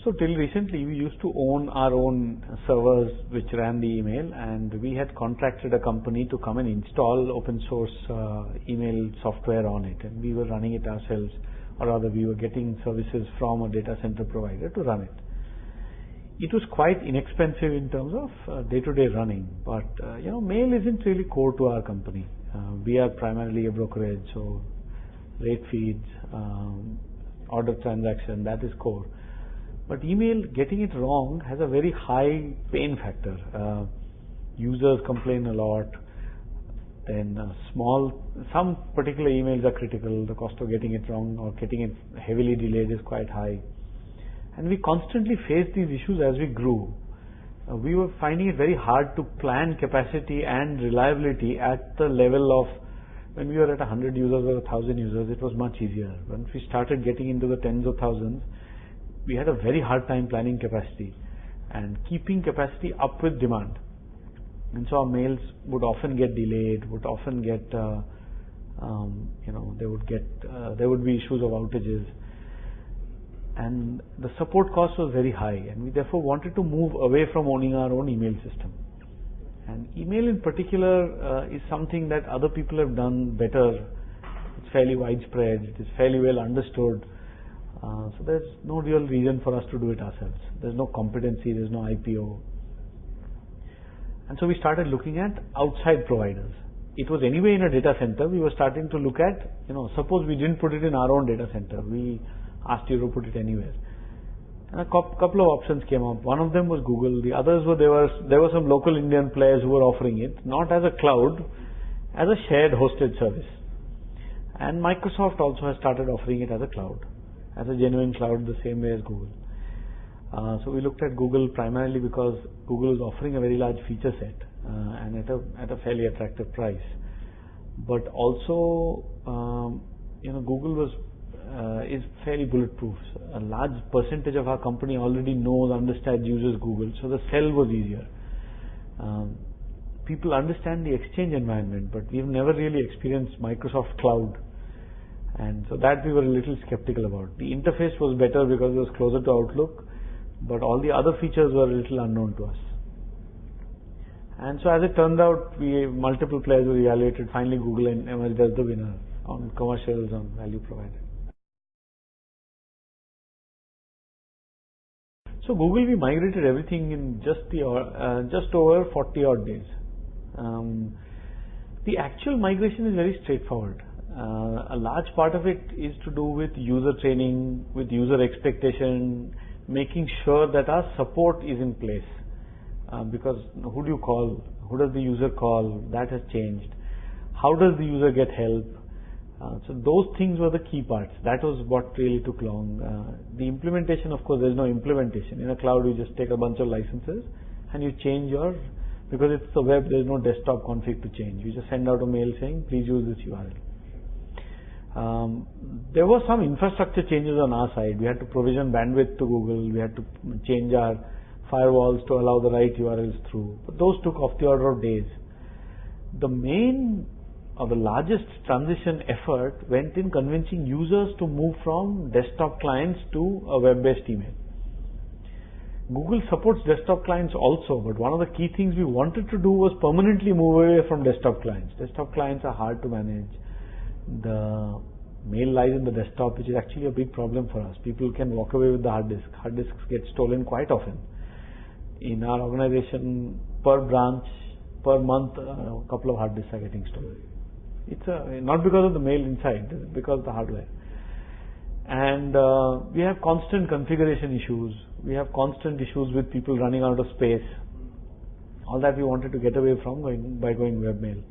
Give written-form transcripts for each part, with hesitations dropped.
So till recently, we used to own our own servers which ran the email, and we had contracted a company to come and install open source email software on it, and we were running it ourselves, or rather we were getting services from a data center provider to run it. It was quite inexpensive in terms of day-to-day running, but mail isn't really core to our company. We are primarily a brokerage, so rate feeds, order transaction, that is core. But email, getting it wrong has a very high pain factor. Users complain a lot. Then some particular emails are critical. The cost of getting it wrong or getting it heavily delayed is quite high. And we constantly faced these issues as we grew. We were finding it very hard to plan capacity and reliability at the level of when we were at 100 users or 1,000 users. It was much easier. Once we started getting into the tens of thousands, we had a very hard time planning capacity and keeping capacity up with demand. And so our mails would often get delayed, would often get, there would be issues of outages. And the support cost was very high, and we therefore wanted to move away from owning our own email system. And email in particular is something that other people have done better. It's fairly widespread, it is fairly well understood. So there's no real reason for us to do it ourselves. There's no competency, there's no IPO. And so we started looking at outside providers. It was anyway in a data center. We were starting to look at, suppose we didn't put it in our own data center. We asked you to put it anywhere. And a couple of options came up. One of them was Google. The others were, there were some local Indian players who were offering it, not as a cloud, as a shared hosted service. And Microsoft also has started offering it as a cloud, as a genuine cloud, the same way as Google. So we looked at Google primarily because Google is offering a very large feature set and at a fairly attractive price. But also, Google is fairly bulletproof. A large percentage of our company already knows, understands, uses Google, so the sell was easier. People understand the Exchange environment, but we've never really experienced Microsoft Cloud. And so that we were a little skeptical about. The interface was better because it was closer to Outlook, but all the other features were a little unknown to us. And so as it turned out, multiple players were evaluated. Finally, Google emerged as the winner on commercials, on value provided. So Google, we migrated everything in just over 40 odd days. The actual migration is very straightforward. A large part of it is to do with user training, with user expectation, making sure that our support is in place. Because who do you call? Who does the user call? That has changed. How does the user get help? So those things were the key parts. That was what really took long. The implementation, of course, there's no implementation. In a cloud, you just take a bunch of licenses and you change because it's the web, there's no desktop config to change. You just send out a mail saying, please use this URL. There were some infrastructure changes on our side. We had to provision bandwidth to Google. We had to change our firewalls to allow the right URLs through. But those took off the order of days. The main or the largest transition effort went in convincing users to move from desktop clients to a web-based email. Google supports desktop clients also, but one of the key things we wanted to do was permanently move away from desktop clients. Desktop clients are hard to manage. The mail lies in the desktop, which is actually a big problem for us. People can walk away with the hard disk. Hard disks get stolen quite often. In our organization, per branch, per month, a couple of hard disks are getting stolen. It's not because of the mail inside, it's because of the hardware. And we have constant configuration issues. We have constant issues with people running out of space. All that we wanted to get away from by going webmail.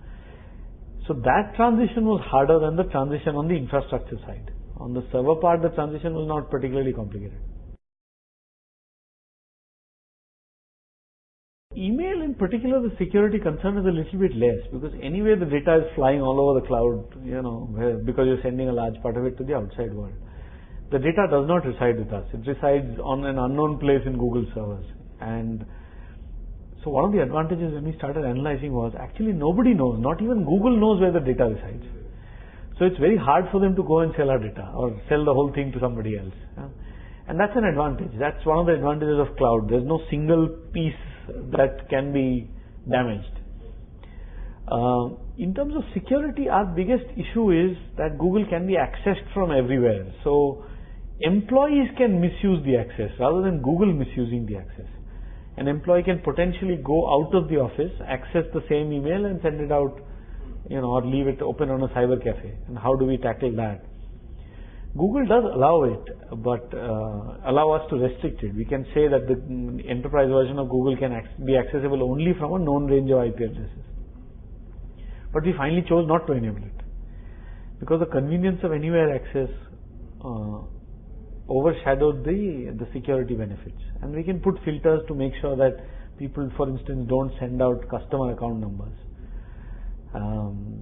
So that transition was harder than the transition on the infrastructure side. On the server part, the transition was not particularly complicated. Email in particular, the security concern is a little bit less because anyway the data is flying all over the cloud, because you're sending a large part of it to the outside world. The data does not reside with us. It resides on an unknown place in Google servers. And so one of the advantages when we started analyzing was actually nobody knows, not even Google knows where the data resides. So it's very hard for them to go and sell our data or sell the whole thing to somebody else. And that's an advantage. That's one of the advantages of cloud. There's no single piece that can be damaged. In terms of security, our biggest issue is that Google can be accessed from everywhere. So employees can misuse the access rather than Google misusing the access. An employee can potentially go out of the office, access the same email and send it out, or leave it open on a cyber cafe. And how do we tackle that? Google does allow it, but allow us to restrict it. We can say that the enterprise version of Google can be accessible only from a known range of IP addresses. But we finally chose not to enable it because the convenience of anywhere access overshadowed the security benefits. And we can put filters to make sure that people, for instance, don't send out customer account numbers.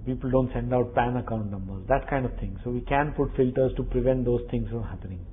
People don't send out PAN account numbers, that kind of thing. So we can put filters to prevent those things from happening.